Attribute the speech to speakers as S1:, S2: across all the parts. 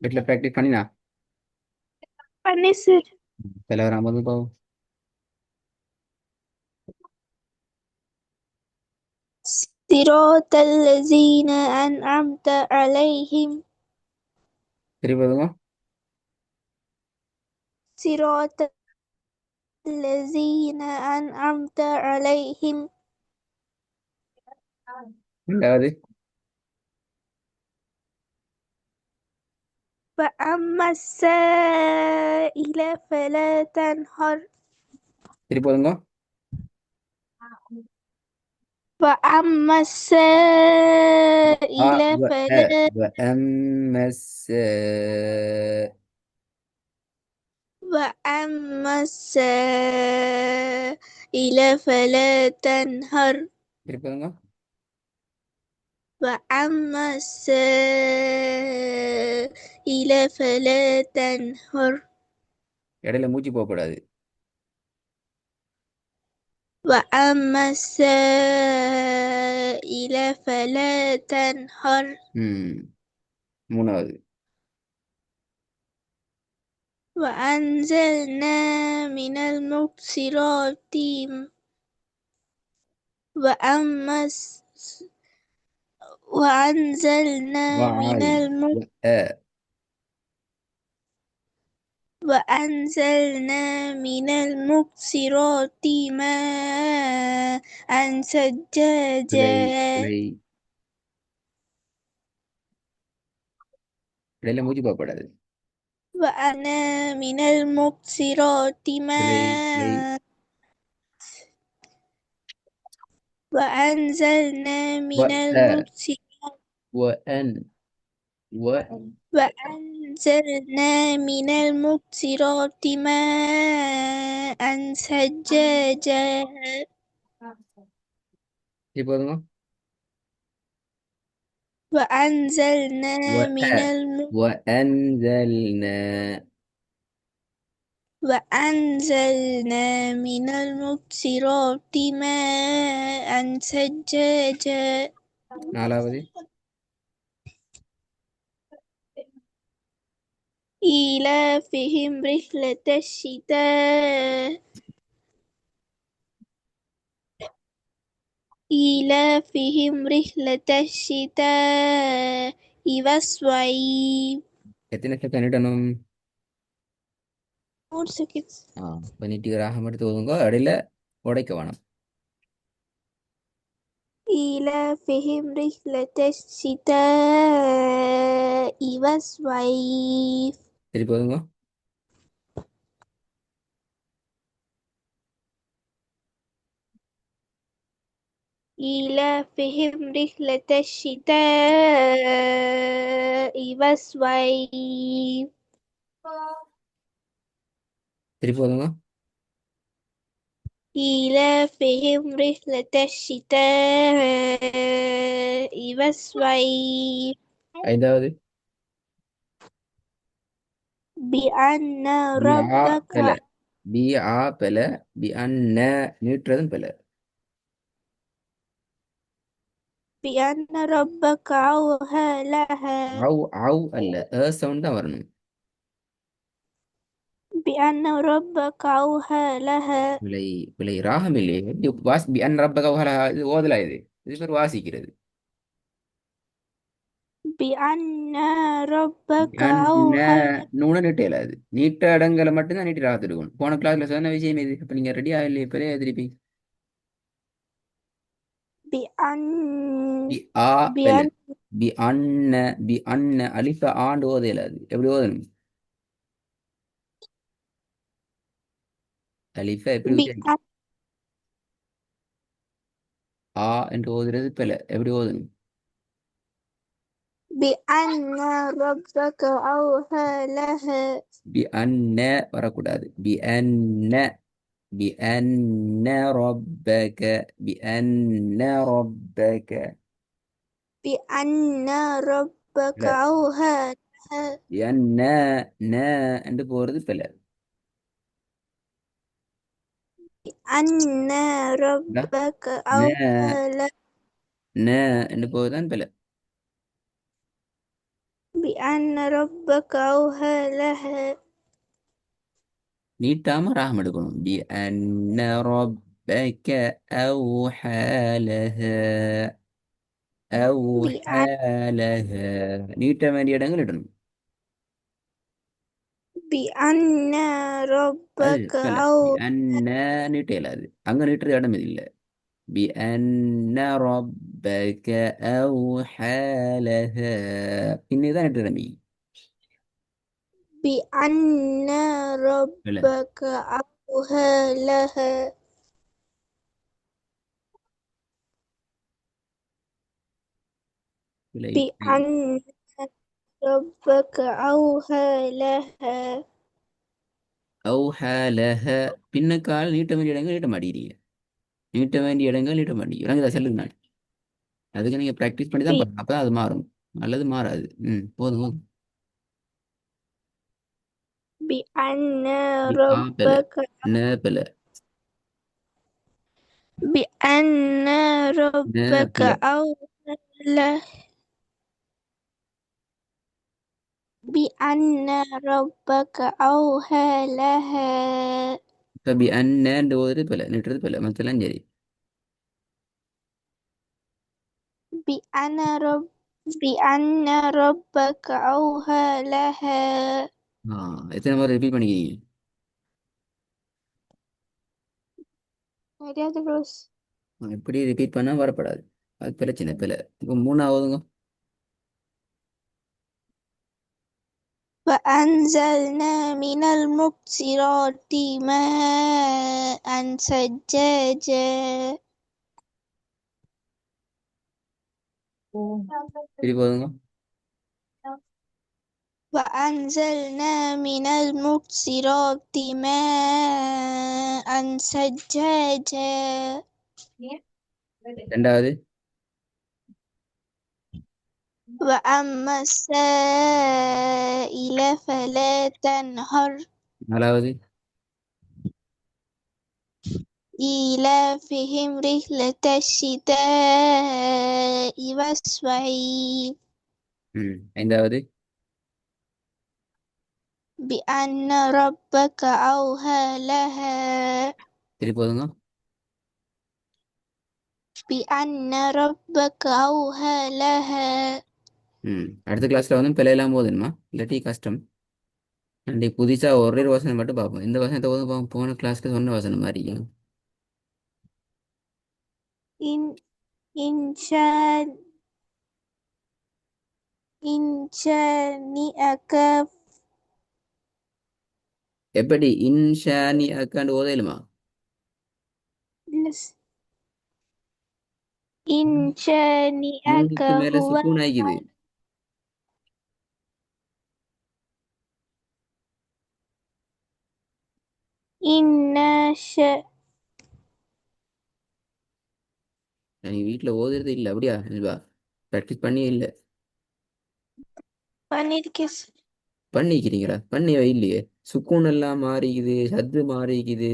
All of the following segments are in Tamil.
S1: வீட்டில் ப்ராக்டிஸ் பண்ணினா
S2: பண்ணேன் சார்.
S1: தலைவராம வந்து பாவம்.
S2: صراط الذين أنعمت عليهم.
S1: திருப்பி வருங்க.
S2: صراط الذين أنعمت عليهم.
S1: ரெண்டாவது.
S2: فأما السائل فلا تنهر.
S1: திருப்பி வருங்க.
S2: وأما
S1: ஆ
S2: السائل
S1: வ அ
S2: فلا
S1: வ أم السائل.
S2: وأما السائل فلا تنهر.
S1: திருப்பி வருங்க.
S2: وأما السائل فلا تنهر.
S1: இடையில மூச்சு போகக்கூடாது.
S2: وأما السائل فلا تنهر.
S1: ம் மூணாவது.
S2: وأنزلنا من المبصرات. وأما وأنزلنا من
S1: வாய் வ அ
S2: وأنزلنا من المبصرات ماء
S1: பிழை
S2: ثجاجا.
S1: பிழை. இடையில மூச்சு போகக்கூடாது.
S2: وأنا من المبصرات
S1: பிழை பிழை.
S2: ماء. وأنزلنا
S1: வ
S2: من
S1: அ
S2: المبصرات.
S1: வ அன் வ
S2: وأنزلنا من المبصرات ماء ثجاجا.
S1: திருப்பி வருங்க.
S2: وأنزلنا من
S1: وأ وأنزلنا.
S2: وأنزلنا من المبصرات ماء ثجاجا.
S1: நாலாவது.
S2: إيلافهم رحلة الشتاء. إيلافهم رحلة الشتاء والصيف.
S1: எத்தனை ஸ்டெப் பண்ணிட்டணும்?
S2: 4 seconds.
S1: இப்போ நீட்டிகராக மட்டும் ஒதுங்க. இடையில உடைக்க வேணும்.
S2: إيلافهم رحلة الشتاء والصيف.
S1: திருப்பி ஒதுங்க.
S2: إيلافهم رحلة الشتاء والصيف.
S1: திருப்பி ஒதுங்க.
S2: إيلافهم رحلة الشتاء والصيف.
S1: ஐந்தாவது.
S2: بأن
S1: பி ஆ பெல.
S2: ربك
S1: பி ஆ பெல. பி அன்ன நீட்டுறதும் பெல.
S2: بأن ربك أوحى لها.
S1: அவு அவு அல்ல சவுண்ட் தான் வரணும்.
S2: بأن ربك أوحى لها.
S1: விலை விலை ராகம் இல்லையே. எப்படி வாஸ் பி அன் ரப்பக வஹலஹா. இது ஓதலா இது. இது பேர் வாசிக்கிறது.
S2: بأن
S1: பி
S2: ربك
S1: அன்ன
S2: أوحى.
S1: நூன நீட்டையில அது நீட்ட இடங்களை மட்டும்தான் நீட்டி ராகத்து எடுக்கணும். போன கிளாஸ்ல சொன்ன விஷயம் இது. இப்போ நீங்க ரெடியா இல்லையே பெரிய திருப்பி.
S2: بأن
S1: பி ஆ பெல.
S2: بأن
S1: பி அன்ன பி அன்ன அலிஃப ஆண்டு ஓதையில அது எப்படி ஓதணும்? அலிஃப எப்படி உச்சரிக்கும்?
S2: بأن
S1: ஆ என்று ஓதுறது பெல. எப்படி ஓதணும்?
S2: بأن ربك أوحى لها.
S1: பி அன்ன வரக்கூடாது. பி அன்ன பி அன்ன ரப்பக. பி அன்ன ரப்பக.
S2: بأن ربك
S1: لا.
S2: أوحى لها.
S1: பி அன்ன ந என்று போறது பெல.
S2: بأن
S1: لا.
S2: ربك
S1: ந
S2: أوحى لها.
S1: ந என்று போவதுதான் பெல.
S2: بأن ربك أوحى لها
S1: நீட்டாம ராகம் எடுக்கணும். பி அன்ன ரப்பக அவுஹாலஹ
S2: بأن
S1: அவுஹாலஹ. நீட்ட வேண்டிய இடங்கள் இடணும்.
S2: بأن
S1: அது
S2: ربك
S1: பல பி
S2: أوحى
S1: அன்ன நீட்ட இயலாது. அங்க நீட்டுற இடம் இது இல்லை. பி அன்ன ரப்பக அவுஹாலஹ. இன்னுதான் நீட்டுற இடம்.
S2: بأن
S1: இல்ல
S2: ربك أوحى لها
S1: இல்லை.
S2: بأن ربك أوحى لها
S1: அவுஹாலஹ. பின்னக்கால் நீட்ட வேண்டிய இடங்கள் நீட்ட மாட்டேங்கிறீங்க. நீட்ட வேண்டிய இடங்கள் நீட்ட மாட்டேங்கிறீங்க. இதை சொல்லுங்க நான். அதுக்கு நீங்க ப்ராக்டிஸ் பண்ணி தான்
S2: ب-
S1: பண்ணணும். அப்பதான் அது மாறும். அல்லது மாறாது. போதும் போதும்.
S2: بأن
S1: ஆப்பல
S2: ربك
S1: நேப்பல
S2: بأن ربك
S1: நேப்பல.
S2: أوحى له بأن ربك أوحى لها
S1: இப்ப பி அண்ணன்ற ஒரு பிள்ளை நிட்டுறது பிள்ளை மத்தெல்லாம் சரி.
S2: بأن رب بأن ربك أوحى لها
S1: ஆ, எத்தனை முறை ரிப்பீட் பண்ணிக்கிறீங்க?
S2: தெரியாது ரோஸ்
S1: எப்படி ரிப்பீட் பண்ணா வரப்படாது. அது பிரச்சனை பிள்ளை. இப்போ மூணாவதுங்க.
S2: وأنزلنا من المبصرات ماء ثجاجا
S1: சரி போதுங்க.
S2: وأنزلنا من المبصرات ماء ثجاجا
S1: ரெண்டாவது.
S2: وأما السائل فلا تنهر
S1: நாலாவது.
S2: إيلافهم رحلة الشتاء والصيف
S1: ஐந்தாவது.
S2: بأن ربك أوحى لها
S1: சரி போதுங்க.
S2: بأن ربك أوحى لها
S1: அடுத்த கிளாஸ்ல வந்து பிள்ளையெல்லாம் போதுமா இல்லாட்டி கஷ்டம். அன்றைக்கு புதுசா ஒரே ஒரு வசனம் மட்டும் பார்ப்போம். இந்த வசனத்தை வந்து போன கிளாஸ்ல சொன்ன வசனம் மாதிரி.
S2: إن إن شان إن شانئك
S1: எப்படி இன்ஷானி அக்காண்டு ஓதையிலுமா?
S2: إن شانئك
S1: நூனுக்கு மேல
S2: هو
S1: சுக்கூன் ஆகிக்குது.
S2: إن ش
S1: நீ வீட்டுல ஓதுறது இல்லை அப்படியா இல்வா? ப்ராக்டிஸ் பண்ணியே இல்லை.
S2: பண்ணிருக்கேன்
S1: பண்ணிக்கிறீங்களா? பண்ணியோ இல்லையே. சுக்கூன் எல்லாம் மாறிக்குது, சத்து மாறிக்குது.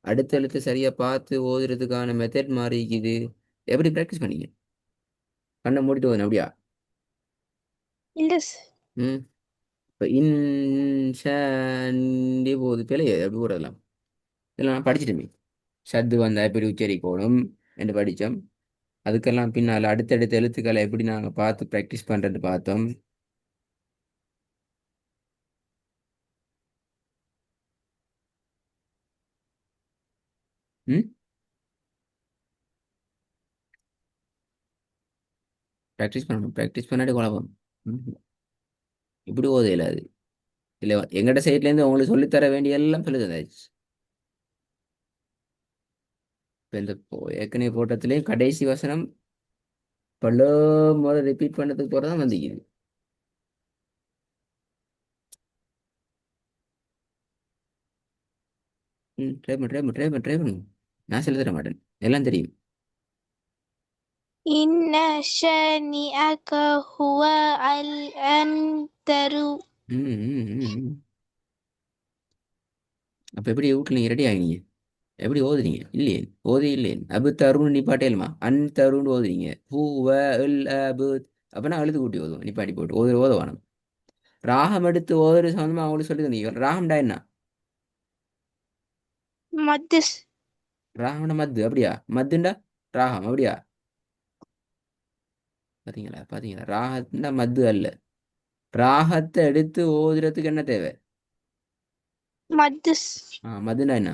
S1: அடுத்தடுத்து சரியா பார்த்து ஓதுறதுக்கான மெத்தட் மாறிக்குது. எப்படி ப்ராக்டிஸ் பண்ணீங்க? கண்ணை மூடிட்டு ஓதுன அப்படியா?
S2: இல்ல
S1: ம் இப்போ இன்ஷாண்டி போகுது பிழையே அப்படி போடலாம். இதெல்லாம் நான் படிச்சிட்டோமே. சத்து வந்தா எப்படி உச்சரிக்கணும் என்று படித்தோம். அதுக்கெல்லாம் பின்னால் அடுத்தடுத்த எழுத்துக்களை எப்படி நாங்கள் பார்த்து ப்ராக்டிஸ் பண்ணுறது பார்த்தோம். ம் ப்ராக்டிஸ் பண்ணணும். ப்ராக்டிஸ் பண்ணாடி குழப்பம். ம் இப்படி ஓத இயலாது. இல்லை எங்கள்கிட்ட சைட்லேருந்து உங்களுக்கு சொல்லித்தர வேண்டிய எல்லாம் சொல்லி தந்தாச்சு. இப்போ இந்த ஏற்கனவே போட்டத்திலே கடைசி வசனம் பல முறை ரிப்பீட் பண்ணதுக்கு போகிறதான் தான் வந்திக்குது. ட்ரை பண்ணு. நான் சொல்லி தர மாட்டேன். எல்லாம் தெரியும்.
S2: إن شانئك هو الأبتر
S1: ம் ம் ம் ம். அப்போ எப்படி வீட்டில் நீங்கள் ரெடி ஆகினீங்க? எப்படி ஓதுறீங்க? இல்லையே. ஓதி இல்லையே. அபு தருண் நிப்பாட்டேலுமா? அன் தருண் ஓதுறீங்க. ஹூ வ இல் அபு. அப்போனா அழுது கூட்டி ஓதுவோம். நிப்பாட்டி போட்டு ஓத ஓத வேணும். ராகம் எடுத்து ஒவ்வொரு சம்பந்தமா அவங்களுக்கு சொல்லி தந்தீங்க. ராகம்டா என்ன?
S2: மத்து.
S1: ராகம்டா மத்து அப்படியா? மத்துண்டா ராகம் அப்படியா? பாத்தீங்களா பாத்தீங்களா, ராகம்டா மத்து அல்ல. ராகத்தை எடுத்து ஓதுறதுக்கு என்ன தேவை?
S2: மத்து.
S1: மதுனா என்ன?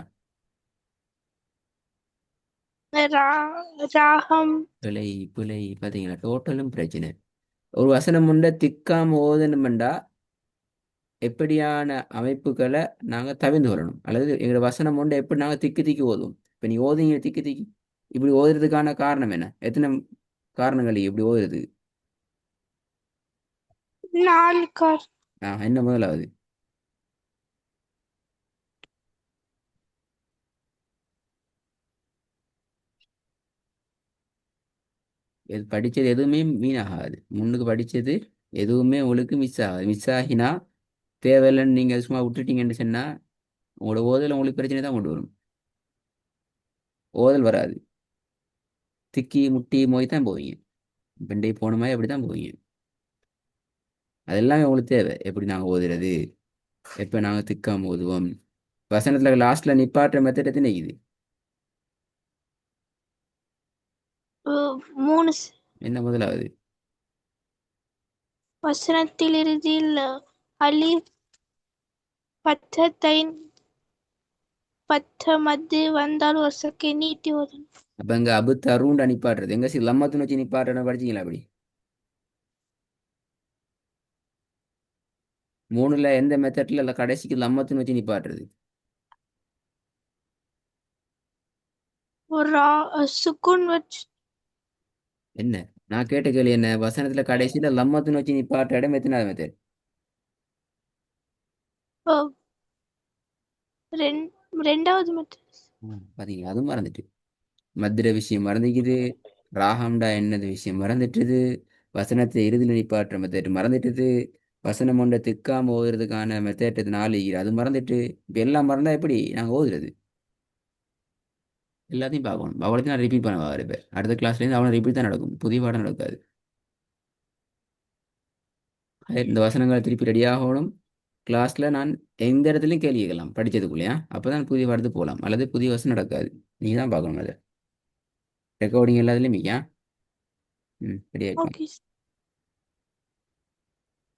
S2: ரா ராகம்.
S1: பிழை பிழை. பாத்தீங்களா, டோட்டலும் பிரச்சனை. ஒரு வசனம் உண்ட திக்காம ஓதணுமெண்டா எப்படியான அமைப்புகளை நாங்கள் தவிர்ந்து கொள்ளணும், அல்லது எங்களோட வசனம் உண்ட எப்படி நாங்கள் திக்கி திக்கி ஓதுவோம். இப்போ நீ ஓதுங்க திக்கி திக்கி, இப்படி ஓதுறதுக்கான காரணம் என்ன? எத்தனை காரணங்கள் இப்படி ஓதுறது?
S2: நால்கார்.
S1: என்ன முதலாவது? படிச்சது எதுவுமே வீணாகாது. முன்னுக்கு படிச்சது எதுவுமே உங்களுக்கு மிஸ் ஆகாது. மிஸ் ஆகினா தேவையில்லைன்னு நீங்க சும்மா விட்டுட்டீங்கன்னு சொன்னா உங்களோட ஓதல் உங்களுக்கு பிரச்சனை தான் கொண்டு வரும். ஓதல் வராது. திக்கி முட்டி மோய் தான் போவீங்க. பெண்டை போன மாதிரி அப்படி தான் போவீங்க. அதெல்லாம் உங்களுக்கு தேவை. எப்படி நாங்கள் ஓதுறது, எப்போ நாங்கள் திக்காம ஓதுவோம். வசனத்தில் லாஸ்ட்ல நிப்பாட்டுற மெத்தட் எத்தனை இது?
S2: மூணு.
S1: என்ன முதலாவது?
S2: வசனத்தில் இறுதியில் அலிஃப் பத்தத்தை பத்த மத்து வந்தால் ஒரு சக்கை நீட்டி ஓதணும்.
S1: அப்போ இங்கே அபு தருண்டா நிப்பாட்டுறது எங்க லம்மத்துன்னு வச்சு நிப்பாட்டுறன்னு படிச்சீங்களா அப்படி? மூணுல எந்த மெத்தட்ல இல்லை கடைசிக்கு லம்மத்துன்னு வச்சு நிப்பாட்டுறது?
S2: ஒரு சுக்குன் வச்சு.
S1: என்ன? நான் கேட்ட கேள்வி என்ன? வசனத்துல கடைசியில லம்மத்துன்னு வச்சு நிப்பாட்டுற இடம் எத்தனாவது மெத்தட்?
S2: ரெண்டாவது மத்து.
S1: பாத்தீங்களா, அதுவும் மறந்துட்டு. மதுர விஷயம் மறந்துக்குது. ராகம்டா என்னது விஷயம் மறந்துட்டுது. வசனத்தை இறுதியில் நிப்பாட்டுற மெத்தட் மறந்துட்டுது. வசனம் ஒன்றை திக்காம ஓதுறதுக்கான மெத்தட் 4 அது மறந்துட்டு. இப்ப எல்லாம் மறந்தா எப்படி நாங்க ஓதுறது? எல்லாத்தையும் பார்க்கணும். அவளுக்கு நான் ரிப்பீட் பண்ண வரேன். அடுத்த கிளாஸ்லேருந்து அவனை ரிப்பீட் தான் நடக்கும், புதிய பாடம் நடக்காது. இந்த வசனங்களை திருப்பி ரெடி ஆகணும். கிளாஸ்ல நான் எந்த இடத்துலையும் கேள்வி கேட்கலாம் படிச்சதுக்குள்ளேயா, அப்பதான் புதிய பாடத்துக்கு போகலாம், அல்லது புதிய வசனம் நடக்காது. நீங்க தான் பார்க்கணும் அதை. ரெக்கார்டிங் எல்லாத்துலேயும் மிக்கா. ம், ரெடி ஆகிக்கலாம்.
S2: ஓகே.